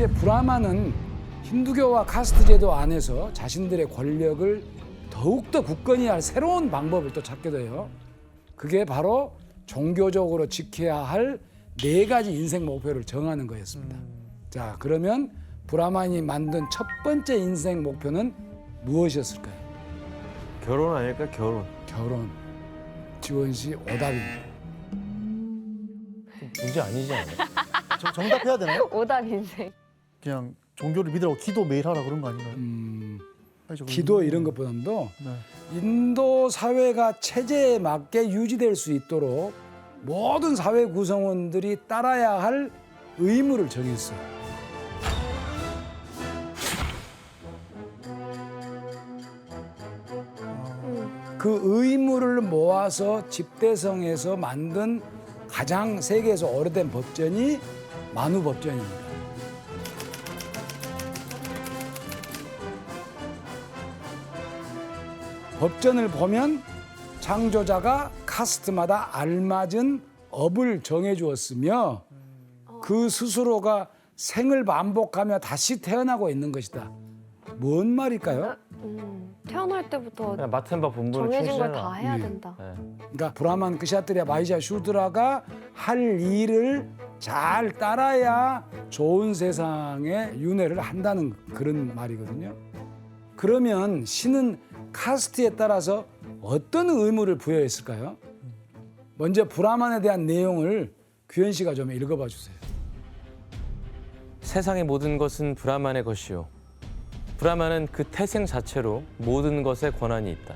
이제 브라만은 힌두교와 카스트 제도 안에서 자신들의 권력을 더욱더 굳건히 할 새로운 방법을 또 찾게 돼요. 그게 바로 종교적으로 지켜야 할 4가지 인생 목표를 정하는 거였습니다. 자, 그러면 브라만이 만든 첫 번째 인생 목표는 무엇이었을까요? 결혼 아닐까, 결혼. 결혼. 지원 씨 오답입니다. 문제 아니지 않아요? 정답해야 되나요? 오답 인생. 그냥 종교를 믿으라고 기도 매일 하라 그런 거 아닌가요? 아니죠, 기도 이런 것보다도 네. 인도 사회가 체제에 맞게 유지될 수 있도록 모든 사회 구성원들이 따라야 할 의무를 정했어요. 그 의무를 모아서 집대성에서 만든 가장 세계에서 오래된 법전이 만우 법전입니다. 법전을 보면 창조자가 카스트마다 알맞은 업을 정해 주었으며 그 스스로가 생을 반복하며 다시 태어나고 있는 것이다. 뭔 말일까요? 태어날 때부터 그냥 맡은 바 본분을 정해진 걸 충실해라. 다 해야 된다. 네. 그러니까 브라만, 크샤트리아, 마이샤, 슈드라가 할 일을 잘 따라야 좋은 세상에 윤회를 한다는 그런 말이거든요. 그러면 신은 카스트에 따라서 어떤 의무를 부여했을까요? 먼저 브라만에 대한 내용을 규현 씨가 좀 읽어봐 주세요. 세상의 모든 것은 브라만의 것이요. 브라만은 그 태생 자체로 모든 것에 권한이 있다.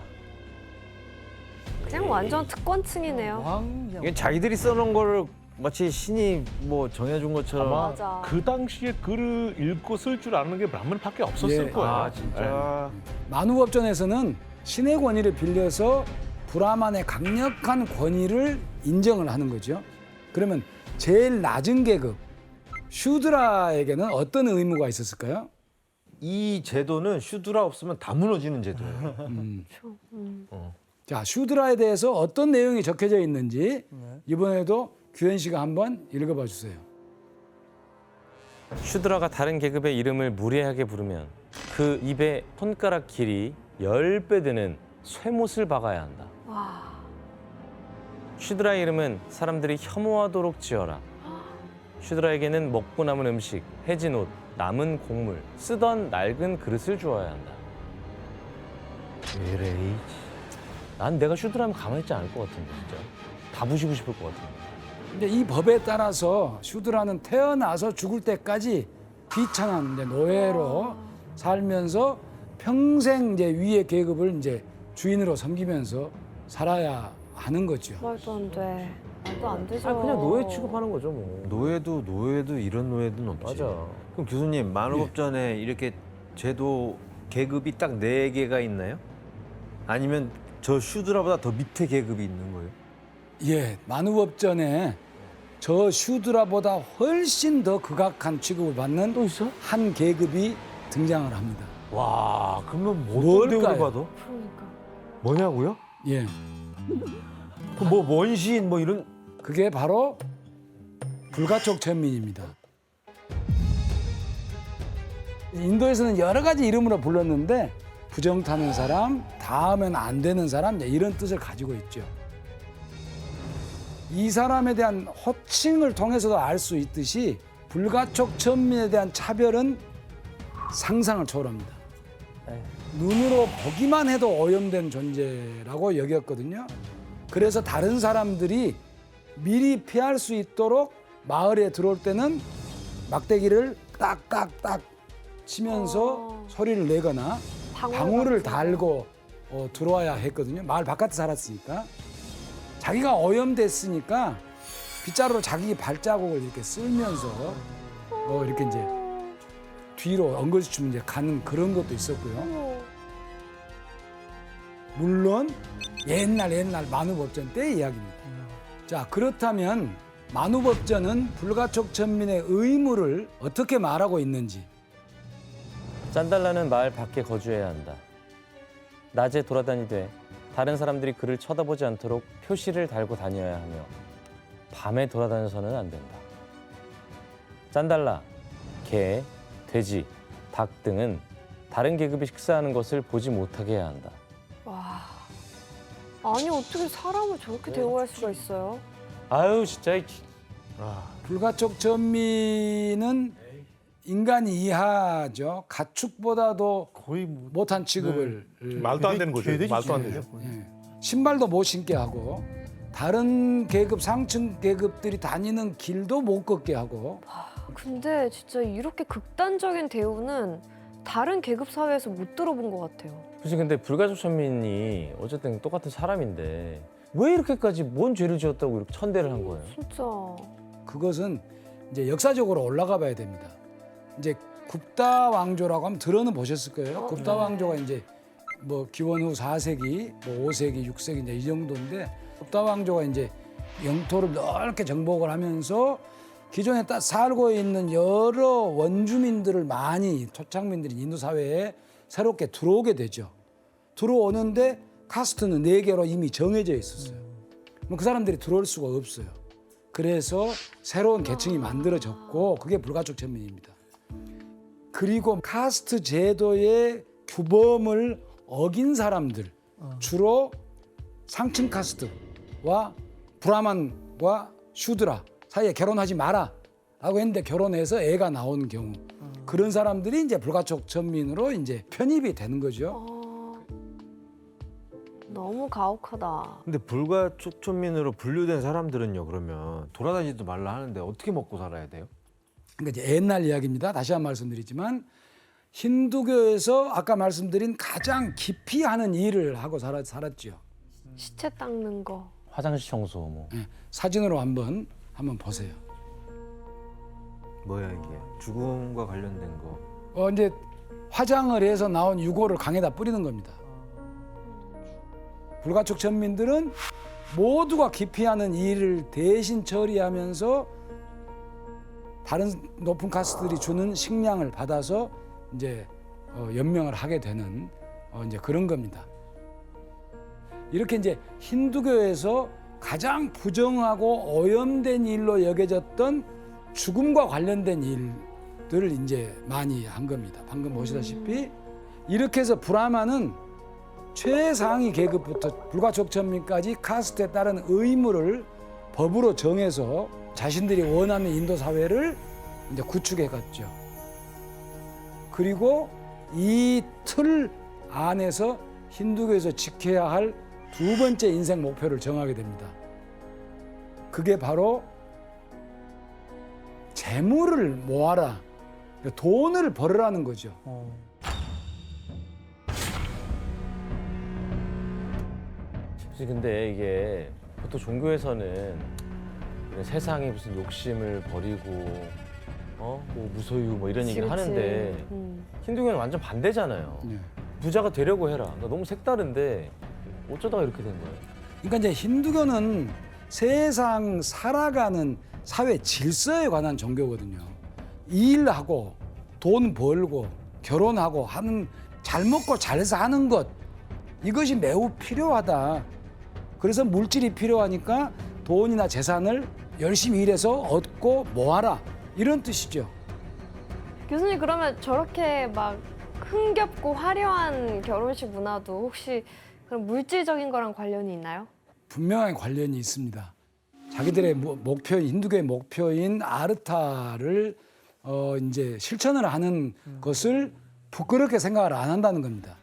그냥 완전 특권층이네요. 이게 자기들이 써놓은 거를 마치 신이 뭐 정해준 것처럼. 맞아. 그 당시에 글을 읽고 쓸 줄 아는 게 브라만밖에 없었을 예. 거예요. 아, 진짜. 만우법전에서는 신의 권위를 빌려서 브라만의 강력한 권위를 인정을 하는 거죠. 그러면 제일 낮은 계급 슈드라에게는 어떤 의무가 있었을까요? 이 제도는 슈드라 없으면 다 무너지는 제도예요. 자, 슈드라에 대해서 어떤 내용이 적혀져 있는지 이번에도 규현 씨가 한번 읽어봐 주세요. 슈드라가 다른 계급의 이름을 무례하게 부르면 그 입에 손가락 길이 10배 되는 쇠못을 박아야 한다. 와. 슈드라의 이름은 사람들이 혐오하도록 지어라. 슈드라에게는 먹고 남은 음식, 해진 옷, 남은 곡물, 쓰던 낡은 그릇을 주어야 한다. 에레이. 난 내가 슈드라면 가만히 있지 않을 것 같은데 진짜. 다 부시고 싶을 것 같은데. 근데 이 법에 따라서 슈드라는 태어나서 죽을 때까지 비천한 이제 노예로 살면서 평생 이제 위의 계급을 이제 주인으로 섬기면서 살아야 하는 거죠. 말도 안 돼. 말도 안 되죠. 아 그냥 노예 취급하는 거죠 뭐. 노예도 이런 노예는 없지. 맞아. 그럼 교수님, 만우법전에 이렇게 제도 계급이 딱 4개가 있나요? 아니면 저 슈드라보다 더 밑에 계급이 있는 거예요? 예, 만우법전에 저 슈드라보다 훨씬 더 극악한 취급을 받는 또 있어? 한 계급이 등장을 합니다. 와, 그러면 뭐 어떤 뭘까요? 대우를 받아? 그러니까. 뭐냐고요? 예, 뭐 원시인 뭐 이런. 그게 바로 불가촉 천민입니다. 인도에서는 여러 가지 이름으로 불렀는데 부정 타는 사람, 닿으면 안 되는 사람 이런 뜻을 가지고 있죠. 이 사람에 대한 호칭을 통해서도 알 수 있듯이 불가촉 천민에 대한 차별은 상상을 초월합니다. 눈으로 보기만 해도 오염된 존재라고 여겼거든요. 그래서 다른 사람들이 미리 피할 수 있도록 마을에 들어올 때는 막대기를 딱딱딱 치면서 소리를 내거나 방울을 달고 들어와야 했거든요. 마을 바깥에 살았으니까. 자기가 오염됐으니까 빗자루로 자기 발자국을 이렇게 쓸면서 이렇게 이제 뒤로 엉거주춤 이제 가는 그런 것도 있었고요. 물론 옛날 만우법전 때의 이야기입니다. 자, 그렇다면 만우법전은 불가촉 천민의 의무를 어떻게 말하고 있는지. 짠달라는 마을 밖에 거주해야 한다. 낮에 돌아다니되 다른 사람들이 그를 쳐다보지 않도록 표시를 달고 다녀야 하며 밤에 돌아다녀서는 안 된다. 짠달라, 개, 돼지, 닭 등은 다른 계급이 식사하는 것을 보지 못하게 해야 한다. 와. 아니 어떻게 사람을 저렇게 대우할 수가 있어요? 아유 진짜 불가촉 전미는 인간이 이하죠. 가축보다도 거의 뭐 못한 취급을 말도 안 되는 거죠. 개돼지 말도 안 취급이에요, 되죠. 거의. 예. 신발도 못 신게 하고 다른 계급 상층 계급들이 다니는 길도 못 걷게 하고 근데 진짜 이렇게 극단적인 대우는 다른 계급 사회에서 못 들어본 것 같아요. 그치 근데 불가촉 천민이 어쨌든 똑같은 사람인데 왜 이렇게까지 뭔 죄를 지었다고 이렇게 천대를 한 거예요? 진짜. 그것은 이제 역사적으로 올라가 봐야 됩니다. 이제 굽다 왕조라고 하면 들어는 보셨을 거예요. 굽다 왕조가 이제 뭐 기원 후 4세기, 뭐 5세기, 6세기 이제 이 정도인데 굽다 왕조가 이제 영토를 넓게 정복을 하면서 기존에 딱 살고 있는 여러 원주민들을 많이 토착민들이 인도 사회에 새롭게 들어오게 되죠. 들어오는데 카스트는 4개로 이미 정해져 있었어요. 그 사람들이 들어올 수가 없어요. 그래서 새로운 계층이 만들어졌고 그게 불가촉 천민입니다. 그리고 카스트 제도의 규범을 어긴 사람들, 주로 상층 카스트와 브라만과 슈드라 사이에 결혼하지 마라 라고 했는데 결혼해서 애가 나오는 경우 그런 사람들이 이제 불가촉 천민으로 이제 편입이 되는 거죠. 너무 가혹하다. 근데 불가촉 천민으로 분류된 사람들은요, 그러면 돌아다니지도 말라 하는데 어떻게 먹고 살아야 돼요? 그러니까 이제 옛날 이야기입니다. 다시 한 번 말씀드리지만 힌두교에서 아까 말씀드린 가장 깊이 하는 일을 하고 살았죠. 시체 닦는 거. 화장실 청소 뭐. 예, 사진으로 한번 보세요. 뭐야 이게? 죽음과 관련된 거. 이제 화장을 해서 나온 유골을 강에다 뿌리는 겁니다. 불가촉 천민들은 모두가 기피하는 일을 대신 처리하면서 다른 높은 카스트들이 주는 식량을 받아서 이제 연명을 하게 되는 이제 그런 겁니다. 이렇게 이제 힌두교에서 가장 부정하고 오염된 일로 여겨졌던 죽음과 관련된 일들을 이제 많이 한 겁니다. 방금 보시다시피 이렇게 해서 브라만은 최상위 계급부터 불가촉 천민까지 카스트에 따른 의무를 법으로 정해서 자신들이 원하는 인도 사회를 이제 구축해 갔죠. 그리고 이 틀 안에서 힌두교에서 지켜야 할 두 번째 인생 목표를 정하게 됩니다. 그게 바로 재물을 모아라, 돈을 벌으라는 거죠. 그치 근데 이게 보통 종교에서는 이런 세상에 무슨 욕심을 버리고 뭐 무소유 뭐 이런 얘기를 그치. 하는데 힌두교는 완전 반대잖아요. 네. 부자가 되려고 해라. 그러니까 너무 색다른데 어쩌다가 이렇게 된 거예요? 그러니까 이제 힌두교는 세상 살아가는 사회 질서에 관한 종교거든요. 일하고 돈 벌고 결혼하고 하는 잘 먹고 잘 사는 것 이것이 매우 필요하다. 그래서 물질이 필요하니까 돈이나 재산을 열심히 일해서 얻고 모아라 이런 뜻이죠. 교수님 그러면 저렇게 막 흥겹고 화려한 결혼식 문화도 혹시 그럼 물질적인 거랑 관련이 있나요? 분명한 관련이 있습니다. 자기들의 목표인 힌두교의 목표인 아르타를 이제 실천을 하는 것을 부끄럽게 생각을 안 한다는 겁니다.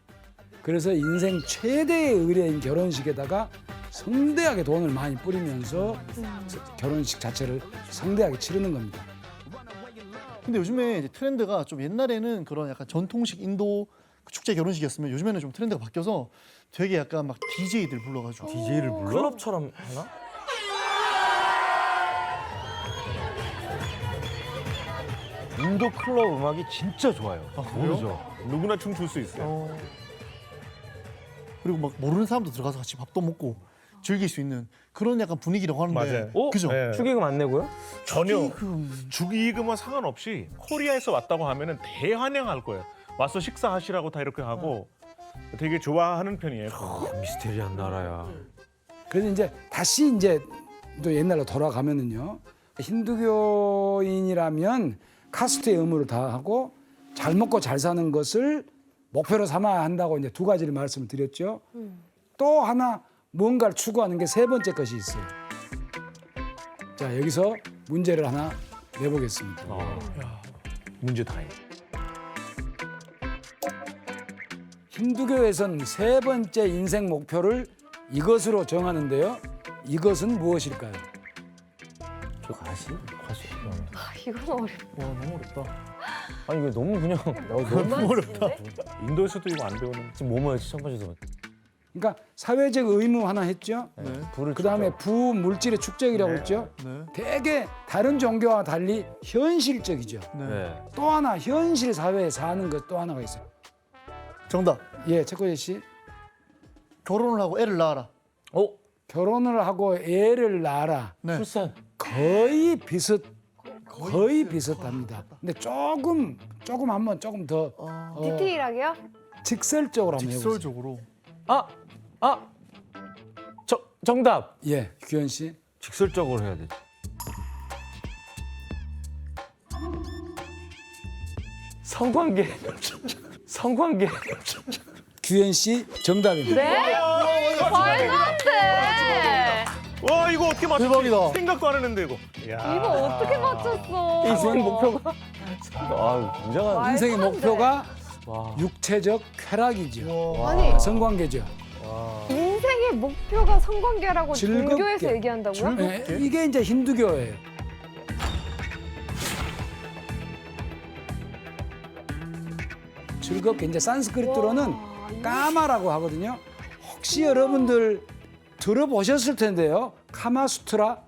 그래서 인생 최대의 의뢰인 결혼식에다가 성대하게 돈을 많이 뿌리면서 결혼식 자체를 성대하게 치르는 겁니다. 근데 요즘에 이제 트렌드가 좀 옛날에는 그런 약간 전통식 인도 축제 결혼식이었으면 요즘에는 좀 트렌드가 바뀌어서 되게 약간 막 DJ들 불러가지고 DJ를 불러? 클럽처럼 하나? 인도 클럽 음악이 진짜 좋아요. 그래요? 모르죠? 누구나 춤출 수 있어요. 그리고 막 모르는 사람도 들어가서 같이 밥도 먹고 즐길 수 있는 그런 약간 분위기라고 하는데 맞아요. 어? 그죠? 네. 축의금 안 내고요? 전혀 그 축의금과 상관없이 코리아에서 왔다고 하면은 대환영할 거예요. 와서 식사하시라고 다 이렇게 하고 되게 좋아하는 편이에요. 미스테리한 나라야. 그래서 이제 다시 이제 또 옛날로 돌아가면은요. 힌두교인이라면 카스트의 의무를 다하고 잘 먹고 잘 사는 것을 목표로 삼아야 한다고 이제 두 가지를 말씀을 드렸죠. 또 하나 뭔가를 추구하는 게 세 번째 것이 있어요. 자, 여기서 문제를 하나 내보겠습니다. 문제 다해. 힌두교에선 세 번째 인생 목표를 이것으로 정하는데요. 이것은 무엇일까요? 저 가시? 아, 이건 어렵다. 와 너무 어렵다. 아니 이거 너무 그냥 너무 어렵다. 인도에서도 이거 안 배우는. 지금 뭐였지 첫 번째 서 그러니까 사회적 의무 하나 했죠. 네. 불을 그다음에 부물질의 축적이라고 했죠. 네. 되게 다른 종교와 달리 현실적이죠. 네. 네. 또 하나 현실 사회에 사는 것 또 하나가 있어요. 정답. 예, 최코재 씨. 결혼을 하고 애를 낳아라. 결혼을 하고 애를 낳아라. 네. 출산. 거의 비슷합니다. 근데 조금 한번 조금 더 디테일하게요? 직설적으로 한번 해보세요. 직설적으로. 정답. 예, 규현 씨. 직설적으로 해야 되지. 성관계. 성관계. 규현 씨 정답입니다. 네? 말도 안 돼. 와 이거 어떻게 맞췄지? 대박이다. 생각도 안 했는데 이거. 야. 이거 어떻게 맞췄어? 인생 목표가. 굉장한. 인생의 말도 안 돼. 목표가 와. 육체적 쾌락이죠. 아니 성관계죠. 인생의 목표가 성관계라고 즐겁게. 종교에서 얘기한다고요? 예, 이게 이제 힌두교예요. 즐겁게 이제 산스크리트로는 와, 까마라고 하거든요. 혹시 여러분들 들어보셨을 텐데요. 카마수트라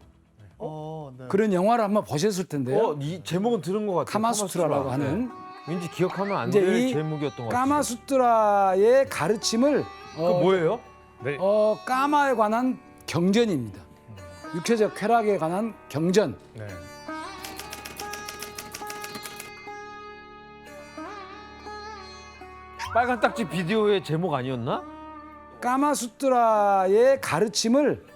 네. 그런 영화를 한번 보셨을 텐데요. 이 제목은 들은 것 같아요. 카마수트라라고 하는 왠지 기억하면 안 이제 될 이 제목이었던 것 같아요. 까마수트라의 가르침을 그 뭐예요? 네. 까마에 관한 경전입니다. 육체적 쾌락에 관한 경전. 네. 빨간 딱지 비디오의 제목 아니었나? 까마수트라의 가르침을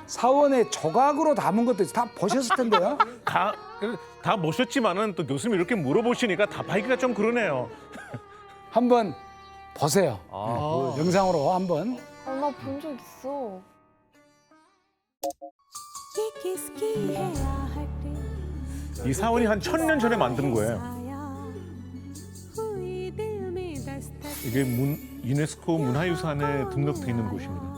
사원의 조각으로 담은 것도 있어요. 다 보셨을 텐데요. 다 모셨지만은 또 교수님 이렇게 물어보시니까 답하기가 좀 그러네요. 한번 보세요. 아, 영상으로 한번. 나 본 적 있어. 이 사원이 한 1000년 전에 만든 거예요. 이게 유네스코 문화유산에 등록돼 있는 곳입니다.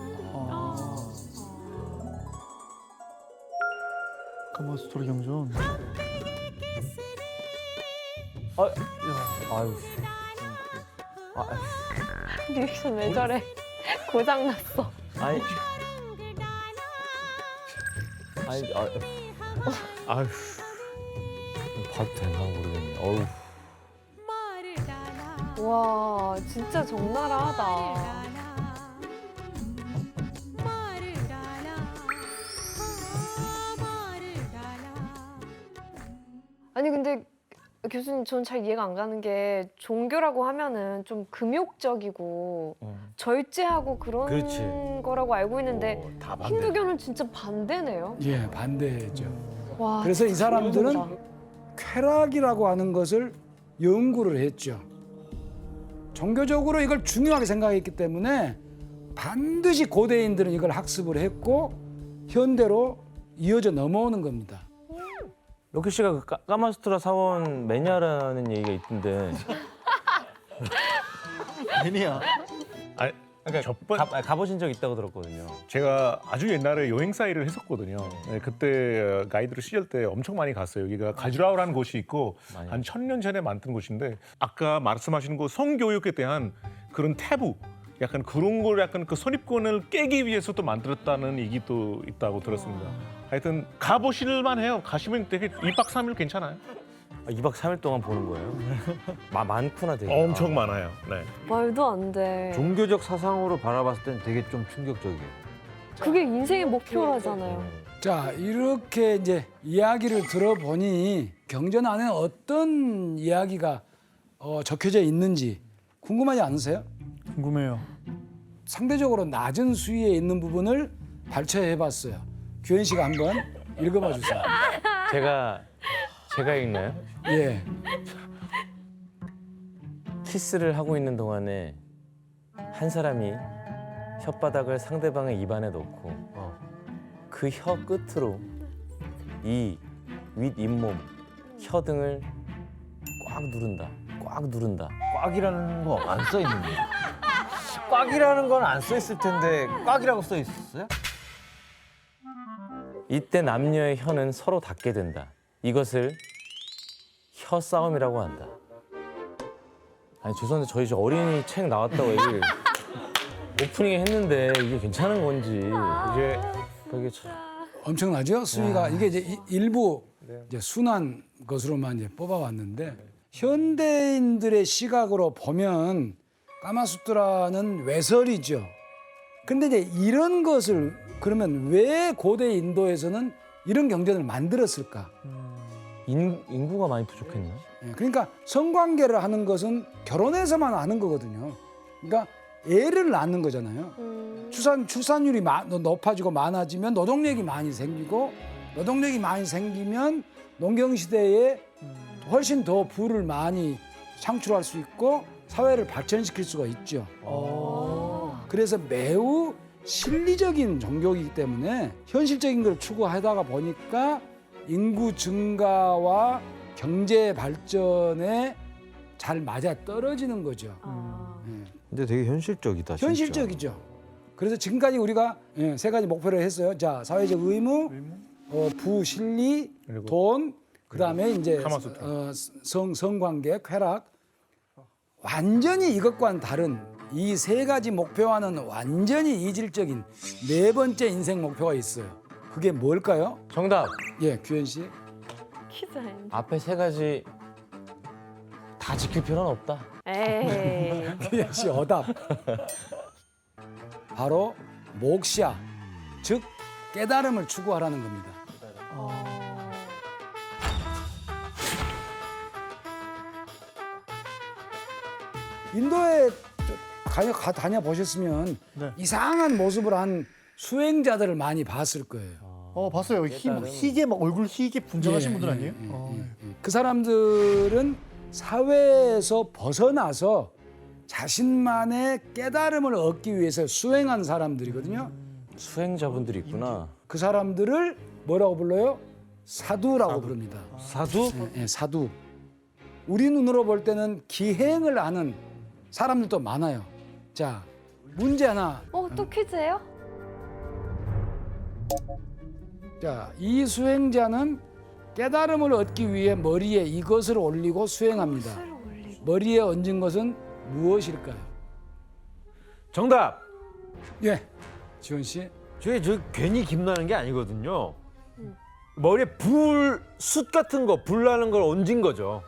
카마수트라 경전. 아유. 리액션 왜 저래? 고장 났어. 아니. 아휴. 봐도 되나 모르겠네. 어우. 와 진짜 적나라하다. 아니 근데 교수님 전 잘 이해가 안 가는 게 종교라고 하면은 좀 금욕적이고 절제하고 그런 그렇지. 거라고 알고 있는데 다 반대. 힌두교는 진짜 반대네요. 예, 반대죠. 와, 그래서 이 진짜 사람들은 어이없다. 쾌락이라고 하는 것을 연구를 했죠. 종교적으로 이걸 중요하게 생각했기 때문에 반드시 고대인들은 이걸 학습을 했고 현대로 이어져 넘어오는 겁니다. 로키 씨가 그 까마수트라 사원 매니아라는 얘기가 있던데. 매니아. 아니, 그러니까 가보신 적 있다고 들었거든요. 제가 아주 옛날에 여행사 일을 했었거든요. 네, 그때 가이드로 시절 때 엄청 많이 갔어요. 여기가 가주라오라는 곳이 있고 많이 한 1000년 전에 만든 곳인데 아까 말씀하신 거 성교육에 대한 그런 태부 약간 그런 걸 약간 그 선입견을 깨기 위해서 또 만들었다는 얘기도 있다고 들었습니다. 하여튼 가보실만 해요. 가시면 되게 2박 3일 괜찮아요. 2박 3일 동안 보는 거예요? 많구나 되게. 엄청 많아요. 네. 말도 안 돼. 종교적 사상으로 바라봤을 땐 되게 좀 충격적이에요. 그게 인생의 목표라잖아요. 자, 이렇게 이제 이야기를 들어보니 경전 안에 어떤 이야기가 적혀져 있는지 궁금하지 않으세요? 궁금해요. 상대적으로 낮은 수위에 있는 부분을 발췌해봤어요. 규현 씨가 한번 읽어봐 주세요. 제가 읽나요? 예. 키스를 하고 있는 동안에 한 사람이 혓바닥을 상대방의 입안에 넣고 그 혀 끝으로 이 윗잇몸, 혀등을 꽉 누른다. 꽉 누른다. 꽉이라는 거 안 써 있는데. 꽉이라는 건 안 써 있을 텐데 꽉이라고 써 있었어요? 이때 남녀의 혀는 서로 닿게 된다. 이것을 혀 싸움이라고 한다. 아니 죄송한데 저희 저 어린이 책 나왔다고 얘기를 오프닝에 했는데 이게 괜찮은 건지 이게 참. 엄청나죠? 수위가 이게 이제 일부 이제 순한 것으로만 이제 뽑아왔는데 현대인들의 시각으로 보면 까마수트라는 외설이죠. 근데 이제 이런 것을 그러면 왜 고대 인도에서는 이런 경전을 만들었을까? 인구가 많이 부족했나? 예, 그러니까 성관계를 하는 것은 결혼해서만 하는 거거든요. 그러니까 애를 낳는 거잖아요. 출산율이 높아지고 많아지면 노동력이 많이 생기고 노동력이 많이 생기면 농경시대에 훨씬 더 부를 많이 창출할 수 있고 사회를 발전시킬 수가 있죠. 그래서 매우 실리적인 종교이기 때문에 현실적인 걸 추구하다가 보니까 인구 증가와 경제 발전에 잘 맞아 떨어지는 거죠. 근데 되게 현실적이다. 진짜. 현실적이죠. 그래서 지금까지 우리가 세 가지 목표를 했어요. 자, 사회적 의무, 부, 실리, 그리고 돈, 그다음에 이제 카마수트라. 성관계, 쾌락. 완전히 이것과는 다른 이 세 가지 목표와는 완전히 이질적인 네 번째 인생 목표가 있어요. 그게 뭘까요? 정답. 예, 규현 씨. 퀴즈 아닌데. 앞에 세 가지 다 지킬 필요는 없다. 에이. 규현 씨 어답. 바로 목시아, 즉 깨달음을 추구하라는 겁니다. 인도에 다녀보셨으면 네. 이상한 모습을 한 수행자들을 많이 봤을 거예요. 봤어요. 희게 막 얼굴 희게 분장하신 예, 분들 예, 아니에요? 그 사람들은 사회에서 벗어나서 자신만의 깨달음을 얻기 위해서 수행한 사람들이거든요. 수행자분들이 있구나. 그 사람들을 뭐라고 불러요? 사두라고 부릅니다. 사두? 예, 사두. 우리 눈으로 볼 때는 기행을 하는 사람들도 많아요. 자, 문제 하나. 또 퀴즈예요? 자, 이 수행자는 깨달음을 얻기 위해 머리에 이것을 올리고 수행합니다. 술을 올리고. 머리에 얹은 것은 무엇일까요? 정답. 예, 지원 씨. 저 괜히 김나는 게 아니거든요. 머리에 숯 같은 거, 불 나는 걸 얹은 거죠.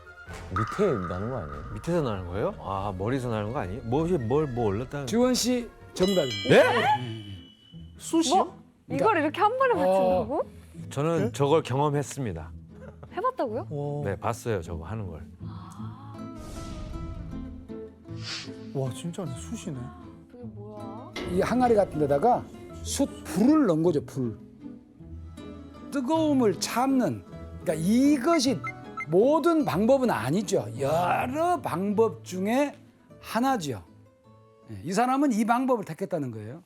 밑에 나는 거 아니에요? 밑에서 나는 거예요? 아, 머리에서 나는 거 아니에요? 뭐 올렸다는 지원 씨 정답입니다. 네? 숯이요? 이걸 이렇게 한 번에 맞춘다고? 저는 저걸 경험했습니다. 해봤다고요? 네, 봤어요. 저거 하는 걸. 와 진짜 숯이네. 그게 뭐야? 이 항아리 같은 데다가 불을 넣은 거죠, 불. 뜨거움을 참는. 그러니까 이것이 모든 방법은 아니죠. 여러 방법 중에 하나죠. 이 사람은 이 방법을 택했다는 거예요.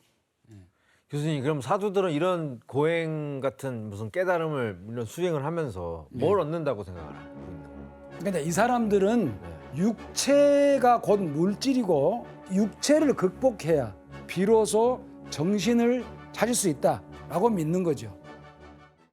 교수님, 그럼 사두들은 이런 고행 같은 무슨 깨달음을 물론 수행을 하면서 뭘 얻는다고 생각을 하고 있는 거예요? 근데 이 사람들은 육체가 곧 물질이고 육체를 극복해야 비로소 정신을 찾을 수 있다라고 믿는 거죠.